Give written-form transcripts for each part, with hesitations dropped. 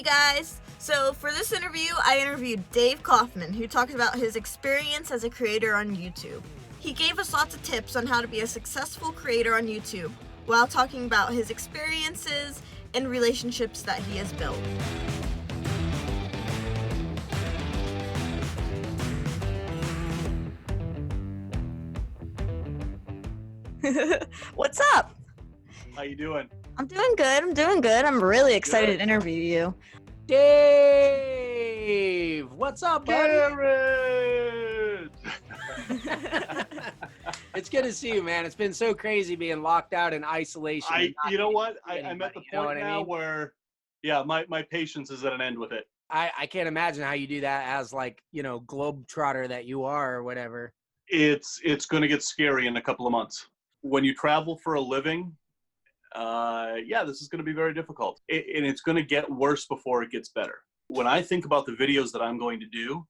guys! So for this interview, I interviewed Dav Kaufman, who talked about his experience as a creator on YouTube. He gave us lots of tips on how to be a successful creator on YouTube, while talking about his experiences and relationships that he has built. What's up? How you doing? I'm doing good. I'm really excited to interview you. Dave! What's up, buddy? Jared! It's good to see you, man. It's been so crazy being locked out in isolation. You know what? I'm at the point now where, my patience is at an end with it. I can't imagine how you do that as globetrotter that you are or whatever. It's going to get scary in a couple of months. When you travel for a living, this is going to be very difficult. And it's going to get worse before it gets better. When I think about the videos that I'm going to do,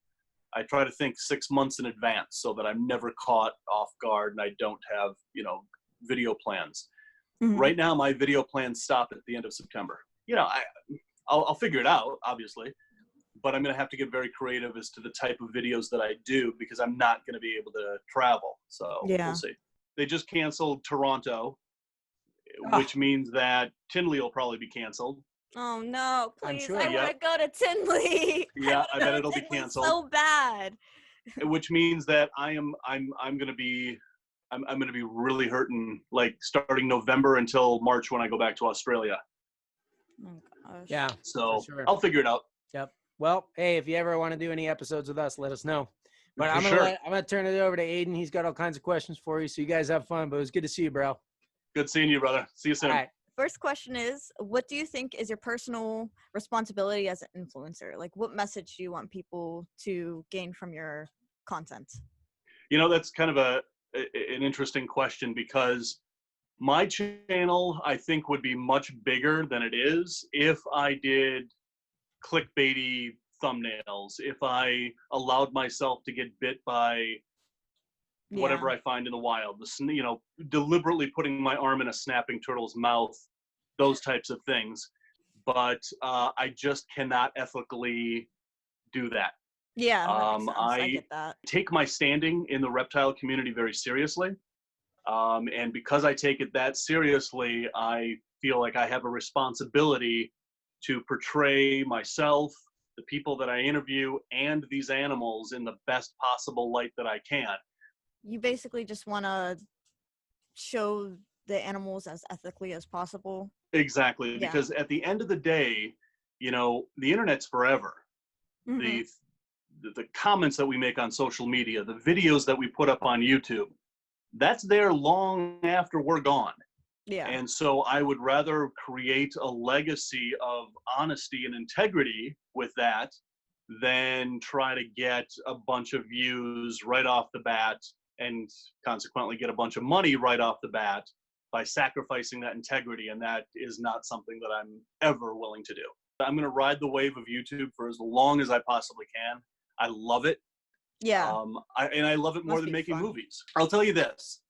I try to think 6 months in advance so that I'm never caught off guard and I don't have, video plans. Mm-hmm. Right now, my video plans stop at the end of September. I'll figure it out, obviously, but I'm going to have to get very creative as to the type of videos that I do because I'm not going to be able to travel. So We'll see. They just canceled Toronto, which means that Tinley will probably be canceled. Oh no, please. I'm sure. I want to go to Tinley. Yeah, I bet it'll be canceled. So bad. Which means that I'm going to be really hurting, like starting November until March when I go back to Australia. Oh gosh. Yeah. So sure. I'll figure it out. Yep. Well, hey, if you ever want to do any episodes with us, let us know. But I'm gonna turn it over to Aiden. He's got all kinds of questions for you, so you guys have fun. But it was good to see you, bro. Good seeing you, brother. See you soon. All right. First question is, what do you think is your personal responsibility as an influencer? Like, what message do you want people to gain from your content? That's kind of an interesting question because my channel, I think, would be much bigger than it is if I did clickbaity thumbnails, if I allowed myself to get bit by whatever I find in the wild, deliberately putting my arm in a snapping turtle's mouth, those types of things. But I just cannot ethically do that. Yeah, that makes sense. I get that. Take my standing in the reptile community very seriously. And because I take it that seriously, I feel like I have a responsibility to portray myself, the people that I interview, and these animals in the best possible light that I can. You basically just want to show the animals as ethically as possible. Exactly, because at the end of the day, the internet's forever. Mm-hmm. The comments that we make on social media, the videos that we put up on YouTube, that's there long after we're gone. Yeah. And so I would rather create a legacy of honesty and integrity with that than try to get a bunch of views right off the bat and consequently get a bunch of money right off the bat by sacrificing that integrity. And that is not something that I'm ever willing to do. I'm going to ride the wave of YouTube for as long as I possibly can. I love it. Yeah. I love it more than making movies. I'll tell you this,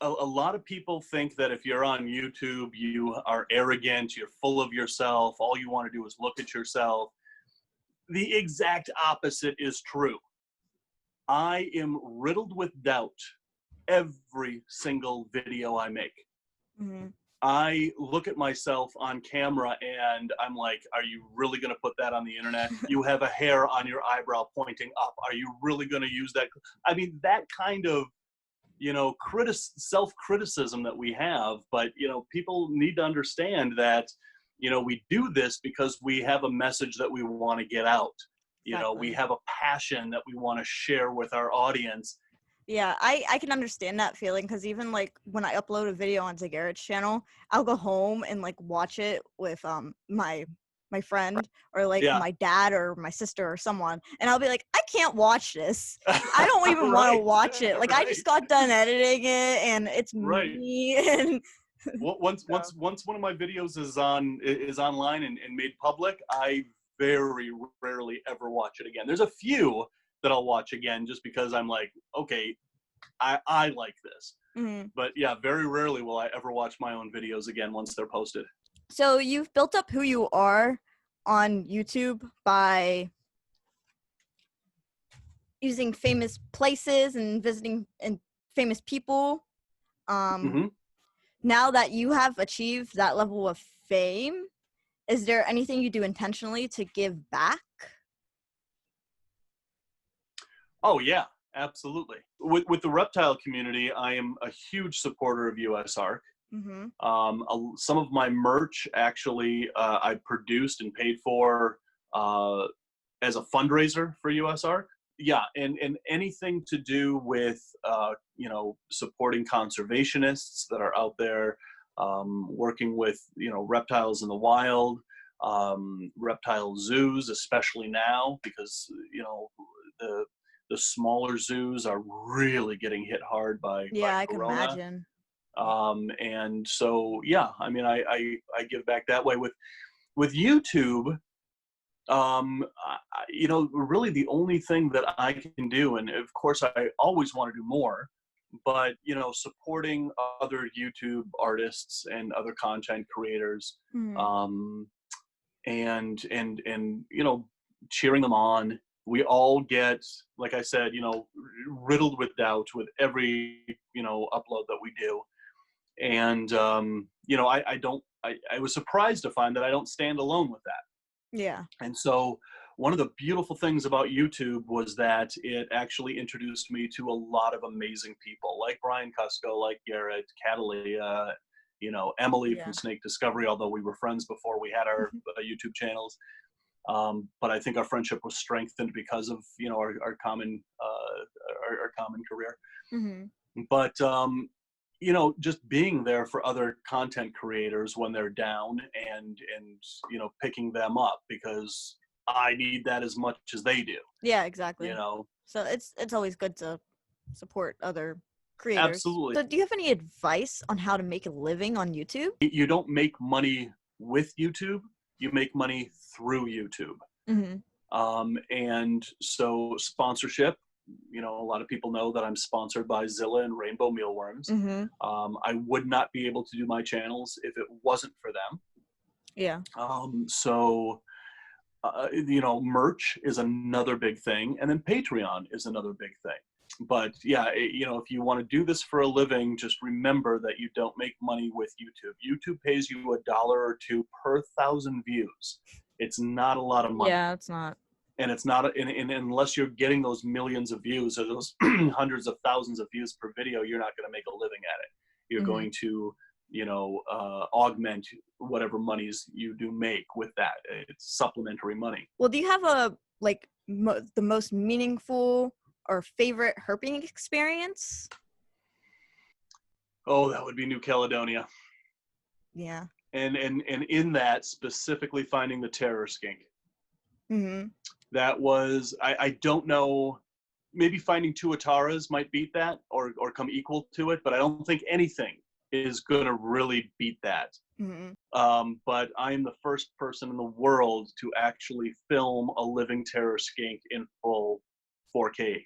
a lot of people think that if you're on YouTube, you are arrogant, you're full of yourself, all you want to do is look at yourself. The exact opposite is true. I am riddled with doubt every single video I make. Mm-hmm. I look at myself on camera and I'm like, are you really going to put that on the internet? You have a hair on your eyebrow pointing up. Are you really going to use that? I mean, that kind of, self-criticism that we have. But, people need to understand that, we do this because we have a message that we want to get out. Exactly. We have a passion that we want to share with our audience. Yeah, I can understand that feeling because even like when I upload a video onto Garrett's channel, I'll go home and like watch it with my friend or like my dad or my sister or someone, and I'll be like, I can't watch this. I don't even want to watch it. Like I just got done editing it, and it's me. And once one of my videos is online and made public, I very rarely ever watch it again. There's a few that I'll watch again just because I'm like, okay, I like this. Mm-hmm. But yeah, very rarely will I ever watch my own videos again once they're posted. So you've built up who you are on YouTube by using famous places and visiting and famous people. Now that you have achieved that level of fame, is there anything you do intentionally to give back? Oh yeah, absolutely. With the reptile community, I am a huge supporter of USARK. Some of my merch actually I produced and paid for as a fundraiser for USARK. Yeah, and anything to do with supporting conservationists that are out there, working with reptiles in the wild, reptile zoos, especially now, because the smaller zoos are really getting hit hard by I Corona. can imagine. And so yeah, I mean, I give back that way. With YouTube, really the only thing that I can do, and of course I always want to do more, but supporting other YouTube artists and other content creators, and cheering them on. We all get, like I said, riddled with doubt with every upload that we do, and I was surprised to find that I don't stand alone with that. Yeah. And so one of the beautiful things about YouTube was that it actually introduced me to a lot of amazing people, like Brian Cusco, like Garrett, Catalia, Emily from Snake Discovery, although we were friends before we had our YouTube channels. But I think our friendship was strengthened because of our common career. But just being there for other content creators when they're down and picking them up, because I need that as much as they do. Yeah, exactly. So it's always good to support other creators. Absolutely. So do you have any advice on how to make a living on YouTube? You don't make money with YouTube, you make money through YouTube. And so sponsorship, a lot of people know that I'm sponsored by Zilla and Rainbow Mealworms. I would not be able to do my channels if it wasn't for them. Yeah. Merch is another big thing, and then Patreon is another big thing. But yeah, if you want to do this for a living, just remember that you don't make money with YouTube. YouTube pays you $1 or $2 per 1,000 views. It's not a lot of money. Yeah, it's not. And it's not, and unless you're getting those millions of views or those hundreds of thousands of views per video, you're not going to make a living at it. You're going to, augment whatever monies you do make with that. It's supplementary money. Well, do you have the most meaningful or favorite herping experience? Oh, that would be New Caledonia. Yeah. And in that, specifically finding the terror skink. That was, I don't know, maybe finding two Ataras might beat that or come equal to it, but I don't think anything is going to really beat that. But I am the first person in the world to actually film a living terror skink in full 4K.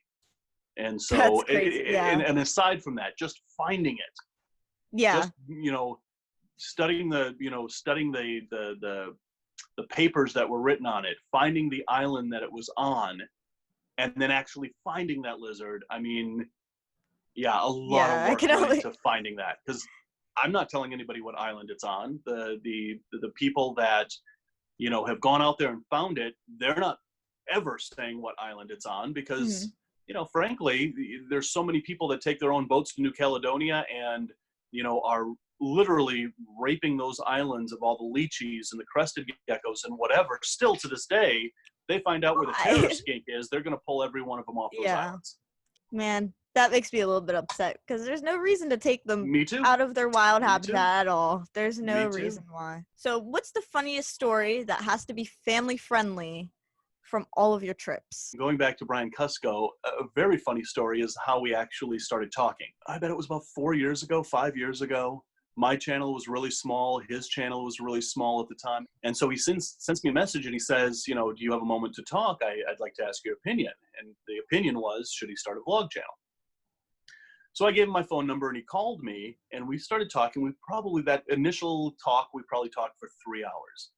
And so, and aside from that, just finding it. Yeah. Just, studying the papers that were written on it, finding the island that it was on, and then actually finding that lizard. I mean, yeah, a lot of work went into finding that, because I'm not telling anybody what island it's on. The people that have gone out there and found it, they're not ever saying what island it's on, because frankly, there's so many people that take their own boats to New Caledonia and are literally raping those islands of all the lychees and the crested geckos and whatever. Still to this day, they find out where the terror skink is, they're going to pull every one of them off those islands. Man, that makes me a little bit upset, because there's no reason to take them out of their wild habitat at all. There's no reason why. So what's the funniest story that has to be family friendly from all of your trips? Going back to Brian Cusco, a very funny story is how we actually started talking. I bet it was about 5 years ago. My channel was really small. His channel was really small at the time. And so he sends me a message and he says, do you have a moment to talk? I'd like to ask your opinion. And the opinion was, should he start a vlog channel? So I gave him my phone number and he called me and we started talking. That initial talk, we probably talked for 3 hours.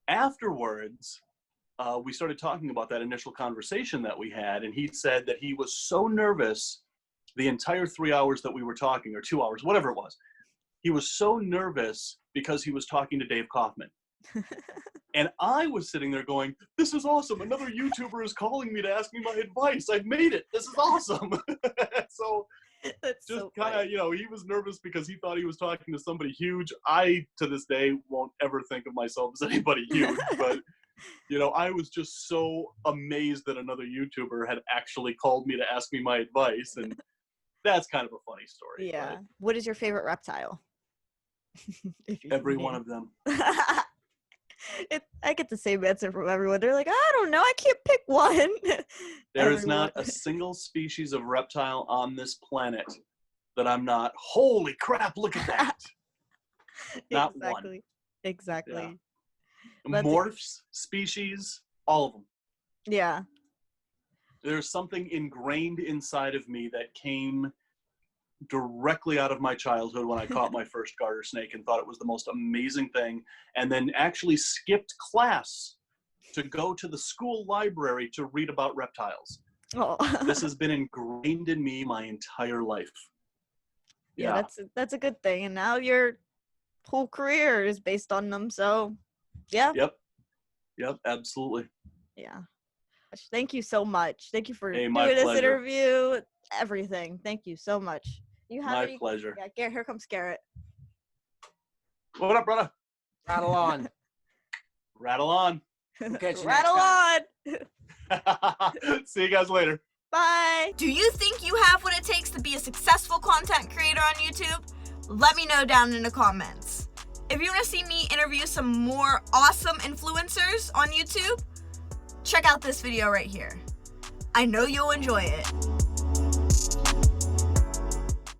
Afterwards, we started talking about that initial conversation that we had, and he said that he was so nervous the entire 3 hours that we were talking, or 2 hours, whatever it was. He was so nervous because he was talking to Dav Kaufman. And I was sitting there going, this is awesome. Another YouTuber is calling me to ask me my advice. I've made it. This is awesome. So That's just so kind of, you know, he was nervous because he thought he was talking to somebody huge. I, to this day, won't ever think of myself as anybody huge. But, you know, I was just so amazed that another YouTuber had actually called me to ask me my advice. And that's kind of a funny story. Yeah. What is your favorite reptile? Every one of them. I get the same answer from everyone. They're like, I don't know. I can't pick one. There is not a single species of reptile on this planet that I'm not, holy crap, look at that. Not one. Exactly. Yeah. Morphs, species, all of them. Yeah. There's something ingrained inside of me that came directly out of my childhood when I caught my first garter snake and thought it was the most amazing thing, and then actually skipped class to go to the school library to read about reptiles. Oh. This has been ingrained in me my entire life. Yeah, that's a good thing. And now your whole career is based on them. So yeah. Yep, absolutely. Yeah. Thank you so much. Thank you for doing this interview. Everything. Thank you so much. You have my pleasure. Yeah, here comes Garrett. What up, brother? Rattle on. Rattle on. Rattle on. See you guys later. Bye. Do you think you have what it takes to be a successful content creator on YouTube? Let me know down in the comments. If you want to see me interview some more awesome influencers on YouTube, check out this video right here. I know you'll enjoy it.